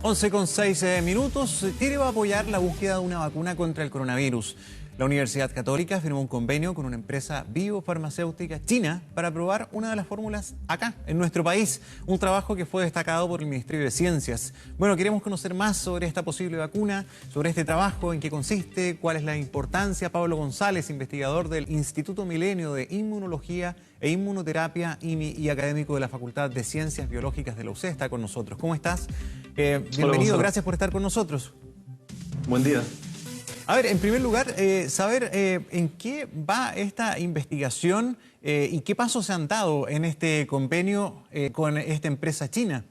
11:06 Chile va a apoyar la búsqueda de una vacuna contra el coronavirus. La Universidad Católica firmó un convenio con una empresa biofarmacéutica china para probar una de las fórmulas acá, en nuestro país. Un trabajo que fue destacado por el Ministerio de Ciencias. Bueno, queremos conocer más sobre esta posible vacuna, sobre este trabajo, en qué consiste, cuál es la importancia. Pablo González, investigador del Instituto Milenio de Inmunología e Inmunoterapia, IMI, y académico de la Facultad de Ciencias Biológicas de la UC, está con nosotros. ¿Cómo estás? Bienvenido, gracias por estar con nosotros. Buen día. A ver, en primer lugar, saber en qué va esta investigación y qué pasos se han dado en este convenio con esta empresa china.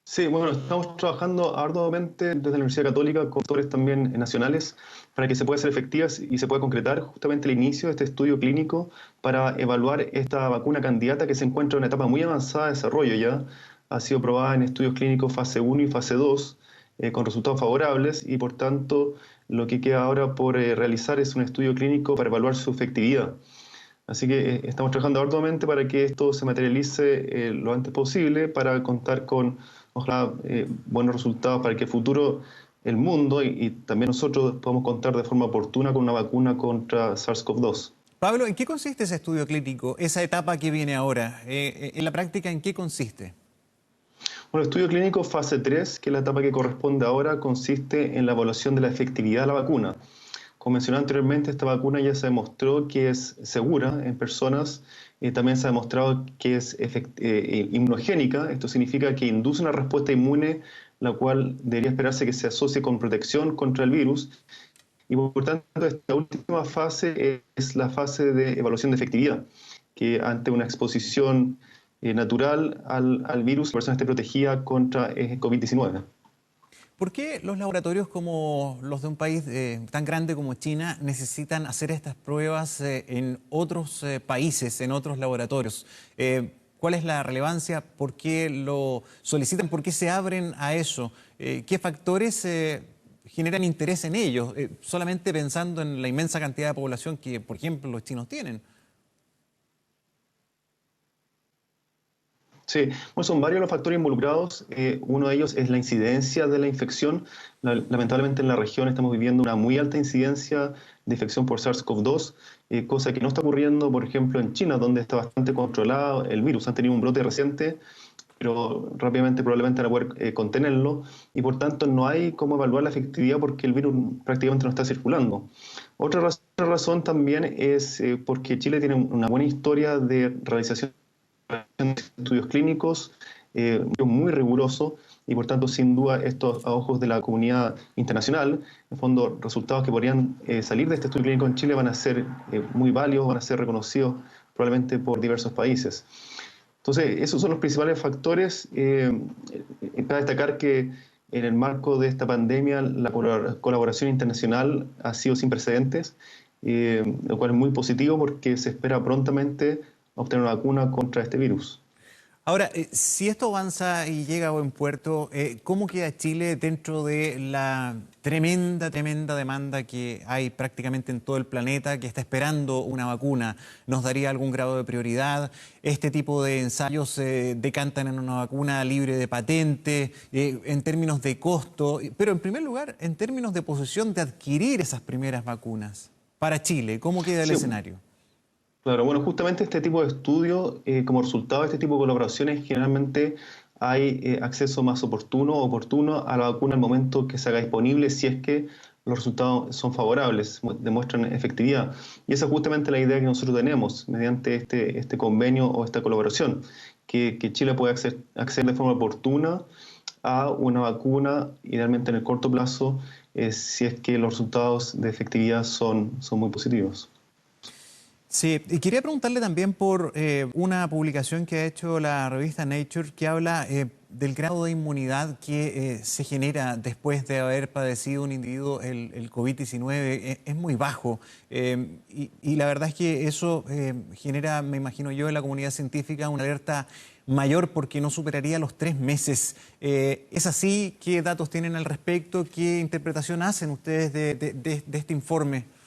Sí, bueno, estamos trabajando arduamente desde la Universidad Católica con autores también nacionales para que se pueda hacer efectivas y se pueda concretar justamente el inicio de este estudio clínico para evaluar esta vacuna candidata que se encuentra en una etapa muy avanzada de desarrollo ya. Ha sido probada en estudios clínicos fase 1 y fase 2 con resultados favorables y por tanto lo que queda ahora por realizar es un estudio clínico para evaluar su efectividad. Así que estamos trabajando arduamente para que esto se materialice lo antes posible para contar con, ojalá, buenos resultados para que el futuro, el mundo y también nosotros podamos contar de forma oportuna con una vacuna contra SARS-CoV-2. Pablo, ¿en qué consiste ese estudio clínico, esa etapa que viene ahora? En la práctica, ¿en qué consiste? Bueno, el estudio clínico fase 3, que es la etapa que corresponde ahora, consiste en la evaluación de la efectividad de la vacuna. Como mencioné anteriormente, esta vacuna ya se demostró que es segura en personas, también se ha demostrado que es inmunogénica, esto significa que induce una respuesta inmune, la cual debería esperarse que se asocie con protección contra el virus, y por tanto esta última fase es la fase de evaluación de efectividad, que ante una exposición natural al virus, la persona esté protegida contra COVID-19. ¿Por qué los laboratorios como los de un país tan grande como China necesitan hacer estas pruebas en otros países, en otros laboratorios? ¿Cuál es la relevancia? ¿Por qué lo solicitan? ¿Por qué se abren a eso? ¿Qué factores generan interés en ellos? Solamente pensando en la inmensa cantidad de población que, por ejemplo, los chinos tienen. Sí, bueno, son varios los factores involucrados. Uno de ellos es la incidencia de la infección. Lamentablemente en la región estamos viviendo una muy alta incidencia de infección por SARS-CoV-2, cosa que no está ocurriendo, por ejemplo, en China, donde está bastante controlado el virus. Han tenido un brote reciente, pero rápidamente probablemente van a poder contenerlo y por tanto no hay cómo evaluar la efectividad porque el virus prácticamente no está circulando. Otra razón también es porque Chile tiene una buena historia de realización de estudios clínicos, muy riguroso y por tanto sin duda estos a ojos de la comunidad internacional, en fondo resultados que podrían salir de este estudio clínico en Chile van a ser muy válidos, van a ser reconocidos probablemente por diversos países. Entonces esos son los principales factores. Cabe destacar que en el marco de esta pandemia la colaboración internacional ha sido sin precedentes, lo cual es muy positivo porque se espera prontamente obtener una vacuna contra este virus. Ahora, si esto avanza y llega a buen puerto, ¿cómo queda Chile dentro de la tremenda demanda que hay prácticamente en todo el planeta que está esperando una vacuna? ¿Nos daría algún grado de prioridad? ¿Este tipo de ensayos se decantan en una vacuna libre de patente, en términos de costo? Pero en primer lugar, en términos de posición de adquirir esas primeras vacunas. Para Chile, ¿cómo queda el escenario? Claro, bueno, justamente este tipo de estudios, como resultado de este tipo de colaboraciones, generalmente hay acceso más oportuno a la vacuna al momento que se haga disponible, si es que los resultados son favorables, demuestran efectividad. Y esa es justamente la idea que nosotros tenemos mediante este convenio o esta colaboración, que Chile puede acceder de forma oportuna a una vacuna, idealmente en el corto plazo, si es que los resultados de efectividad son muy positivos. Sí, y quería preguntarle también por una publicación que ha hecho la revista Nature que habla del grado de inmunidad que se genera después de haber padecido un individuo el COVID-19. Es muy bajo y la verdad es que eso genera, me imagino yo, en la comunidad científica una alerta mayor porque no superaría los 3 meses. ¿Es así? ¿Qué datos tienen al respecto? ¿Qué interpretación hacen ustedes de este informe?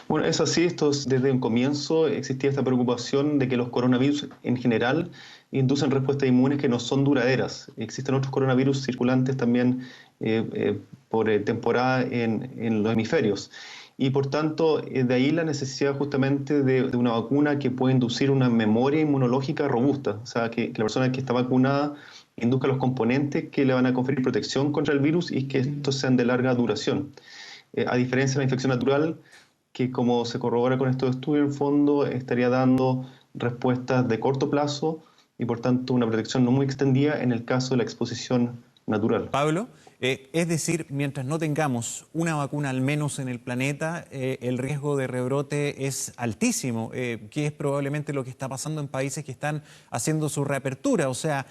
Bueno, es así, desde un comienzo existía esta preocupación de que los coronavirus en general inducen respuestas inmunes que no son duraderas. Existen otros coronavirus circulantes también por temporada en los hemisferios. Y por tanto, de ahí la necesidad justamente de una vacuna que pueda inducir una memoria inmunológica robusta, o sea, que la persona que está vacunada induzca los componentes que le van a conferir protección contra el virus y que estos sean de larga duración. A diferencia de la infección natural, que como se corrobora con estos estudios, en fondo estaría dando respuestas de corto plazo y por tanto una protección no muy extendida en el caso de la exposición natural. Pablo, es decir, mientras no tengamos una vacuna al menos en el planeta, el riesgo de rebrote es altísimo, que es probablemente lo que está pasando en países que están haciendo su reapertura, o sea,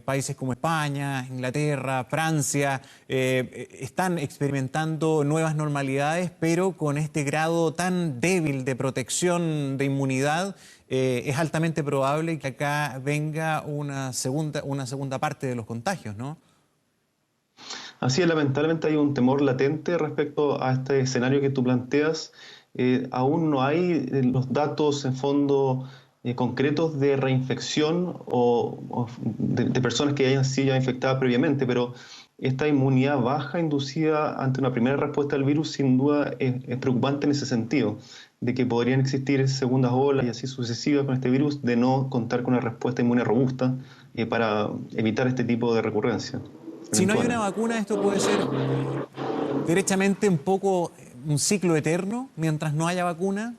países como España, Inglaterra, Francia, están experimentando nuevas normalidades, pero con este grado tan débil de protección de inmunidad, es altamente probable que acá venga una segunda parte de los contagios, ¿no? Así es, lamentablemente hay un temor latente respecto a este escenario que tú planteas. Aún no hay los datos en fondo concretos de reinfección o de personas que hayan sido ya infectadas previamente, pero esta inmunidad baja inducida ante una primera respuesta al virus sin duda es preocupante en ese sentido, de que podrían existir segundas olas y así sucesivas con este virus, de no contar con una respuesta inmune robusta para evitar este tipo de recurrencia. Si no hay una vacuna, esto puede ser derechamente un poco un ciclo eterno mientras no haya vacuna.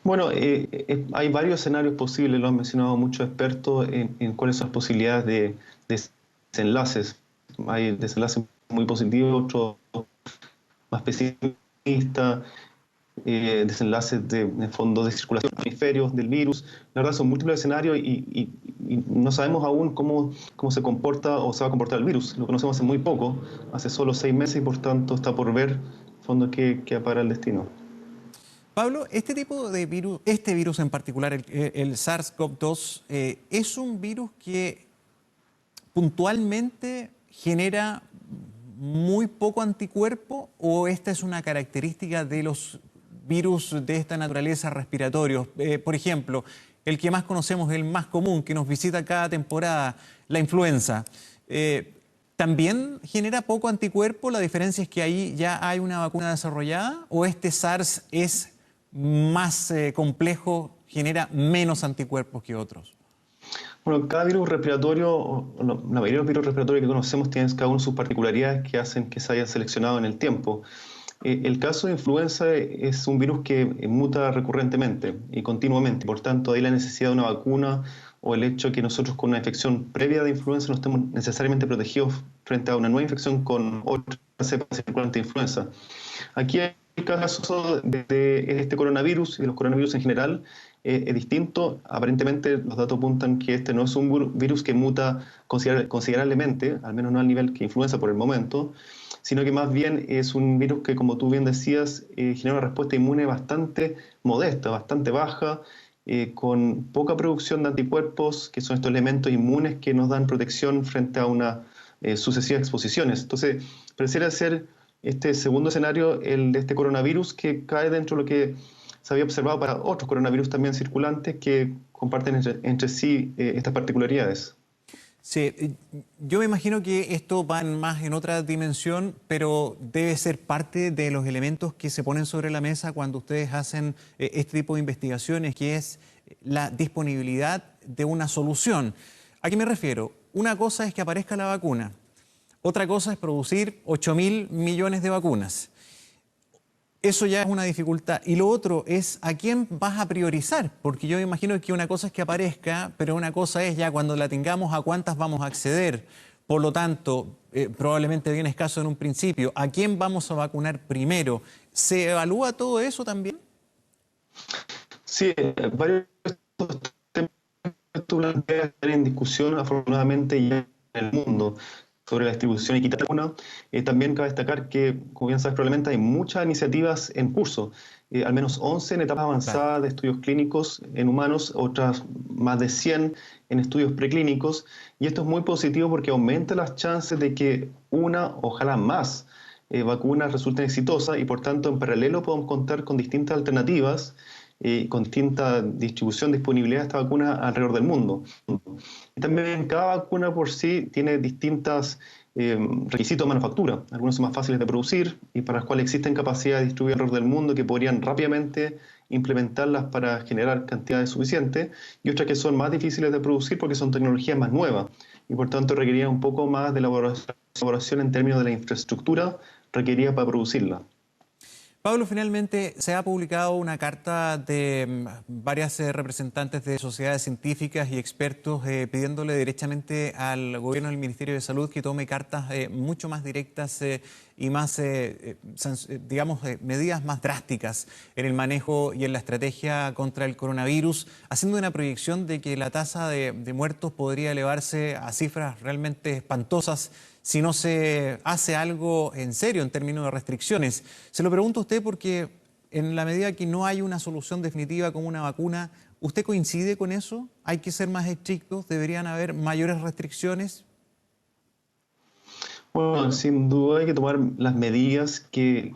Bueno, hay varios escenarios posibles, lo han mencionado muchos expertos en cuáles son las posibilidades de desenlaces. Hay desenlaces muy positivos, otros más pesimistas, desenlaces de fondos de circulación, hemisferios del virus. La verdad son múltiples escenarios y no sabemos aún cómo se comporta o se va a comportar el virus. Lo conocemos hace muy poco, hace solo 6 meses y por tanto está por ver en fondo qué para el destino. Pablo, este tipo de virus, este virus en particular, el SARS-CoV-2, ¿es un virus que puntualmente genera muy poco anticuerpo o esta es una característica de los virus de esta naturaleza respiratorios? Por ejemplo, el que más conocemos, el más común, que nos visita cada temporada, la influenza. ¿También genera poco anticuerpo? ¿La diferencia es que ahí ya hay una vacuna desarrollada? ¿O este SARS es más complejo, genera menos anticuerpos que otros? Bueno, cada virus respiratorio, la mayoría de los virus respiratorios que conocemos tienen cada uno sus particularidades que hacen que se hayan seleccionado en el tiempo. El caso de influenza es un virus que muta recurrentemente y continuamente, por tanto, hay la necesidad de una vacuna o el hecho de que nosotros con una infección previa de influenza no estemos necesariamente protegidos frente a una nueva infección con otra cepa circulante de influenza. Aquí el caso de este coronavirus y de los coronavirus en general es distinto. Aparentemente los datos apuntan que este no es un virus que muta considerablemente, al menos no al nivel que influenza por el momento, sino que más bien es un virus que, como tú bien decías, genera una respuesta inmune bastante modesta, bastante baja, con poca producción de anticuerpos, que son estos elementos inmunes que nos dan protección frente a unas sucesivas exposiciones. Entonces, pareciera ser este segundo escenario, el de este coronavirus, que cae dentro de lo que se había observado para otros coronavirus también circulantes que comparten entre sí estas particularidades. Sí, yo me imagino que esto va más en otra dimensión, pero debe ser parte de los elementos que se ponen sobre la mesa cuando ustedes hacen este tipo de investigaciones, que es la disponibilidad de una solución. ¿A qué me refiero? Una cosa es que aparezca la vacuna, otra cosa es producir 8.000 millones de vacunas. Eso ya es una dificultad. Y lo otro es a quién vas a priorizar, porque yo me imagino que una cosa es que aparezca, pero una cosa es ya cuando la tengamos a cuántas vamos a acceder. Por lo tanto, probablemente bien escaso en un principio. ¿A quién vamos a vacunar primero? ¿Se evalúa todo eso también? Sí, varios temas que tú planteas están en discusión afortunadamente ya en el mundo sobre la distribución equitativa. También cabe destacar que, como bien sabes, probablemente hay muchas iniciativas en curso, al menos 11 en etapas avanzadas de estudios clínicos en humanos, otras más de 100 en estudios preclínicos, y esto es muy positivo porque aumenta las chances de que una, ojalá más, vacunas resulten exitosas y por tanto en paralelo podemos contar con distintas alternativas con distinta distribución, disponibilidad de esta vacuna alrededor del mundo. Y también cada vacuna por sí tiene distintos requisitos de manufactura. Algunos son más fáciles de producir y para los cuales existen capacidades de distribuir alrededor del mundo que podrían rápidamente implementarlas para generar cantidades suficientes, y otras que son más difíciles de producir porque son tecnologías más nuevas y por tanto requerían un poco más de elaboración en términos de la infraestructura requerida para producirla. Pablo, finalmente se ha publicado una carta de varias representantes de sociedades científicas y expertos pidiéndole derechamente al gobierno del Ministerio de Salud que tome cartas mucho más directas y más, digamos, medidas más drásticas en el manejo y en la estrategia contra el coronavirus, haciendo una proyección de que la tasa de muertos podría elevarse a cifras realmente espantosas si no se hace algo en serio en términos de restricciones. Se lo pregunto a usted porque en la medida que no hay una solución definitiva como una vacuna, ¿usted coincide con eso? ¿Hay que ser más estrictos? ¿Deberían haber mayores restricciones? Bueno, sin duda hay que tomar las medidas que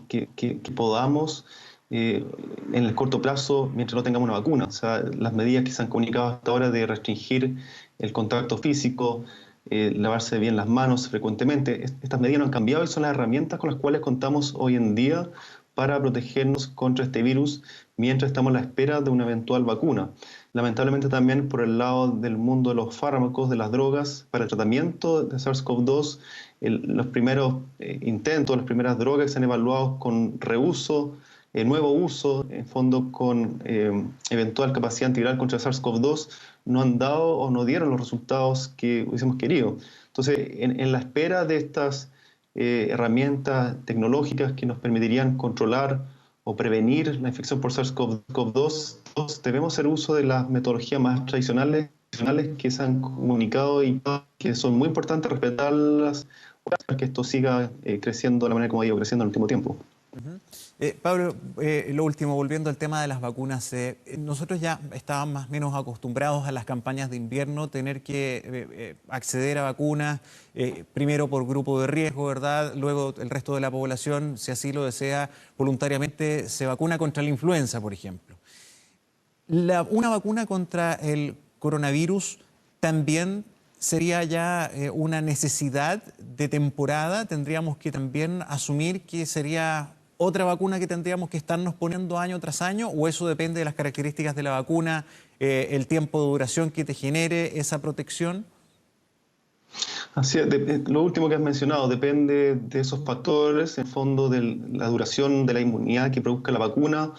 podamos en el corto plazo mientras no tengamos una vacuna. O sea, las medidas que se han comunicado hasta ahora de restringir el contacto físico, lavarse bien las manos frecuentemente, estas medidas no han cambiado y son las herramientas con las cuales contamos hoy en día para protegernos contra este virus mientras estamos a la espera de una eventual vacuna. Lamentablemente también por el lado del mundo de los fármacos, de las drogas, para el tratamiento de SARS-CoV-2, los primeros intentos, las primeras drogas que se han evaluado con reuso, nuevo uso, en fondo con eventual capacidad antiviral contra SARS-CoV-2, no han dado o no dieron los resultados que hubiésemos querido. Entonces, en la espera de estas herramientas tecnológicas que nos permitirían controlar o prevenir la infección por SARS-CoV-2, debemos hacer uso de las metodologías más tradicionales que se han comunicado y que son muy importantes respetarlas para que esto siga creciendo de la manera como ha ido creciendo en el último tiempo. Pablo, lo último, volviendo al tema de las vacunas, nosotros ya estábamos más o menos acostumbrados a las campañas de invierno, tener que acceder a vacunas, primero por grupo de riesgo, ¿verdad? Luego el resto de la población, si así lo desea, voluntariamente se vacuna contra la influenza, por ejemplo. Una vacuna contra el coronavirus también sería ya una necesidad de temporada. Tendríamos que también asumir que sería otra vacuna que tendríamos que estarnos poniendo año tras año, o eso depende de las características de la vacuna, el tiempo de duración que te genere esa protección. Así es, lo último que has mencionado depende de esos factores, en fondo de la duración de la inmunidad que produzca la vacuna,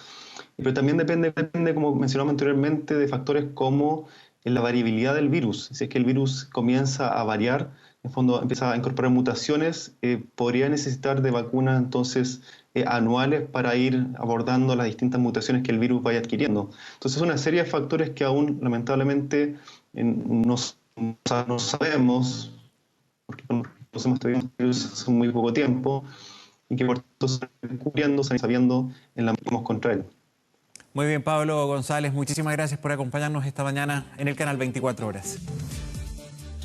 pero también depende, como mencionamos anteriormente, de factores como la variabilidad del virus. Si es que el virus comienza a variar, en fondo empieza a incorporar mutaciones, podría necesitar de vacunas entonces anuales para ir abordando las distintas mutaciones que el virus vaya adquiriendo. Entonces, una serie de factores que aún lamentablemente no sabemos, porque conocemos todavía el virus hace muy poco tiempo, y que por tanto se están descubriendo, se están sabiendo en la lucha contra él. Muy bien, Pablo González, muchísimas gracias por acompañarnos esta mañana en el canal 24 Horas.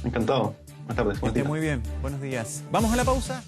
Encantado. Buenas tardes. Que esté muy bien. Buenos días. Vamos a la pausa.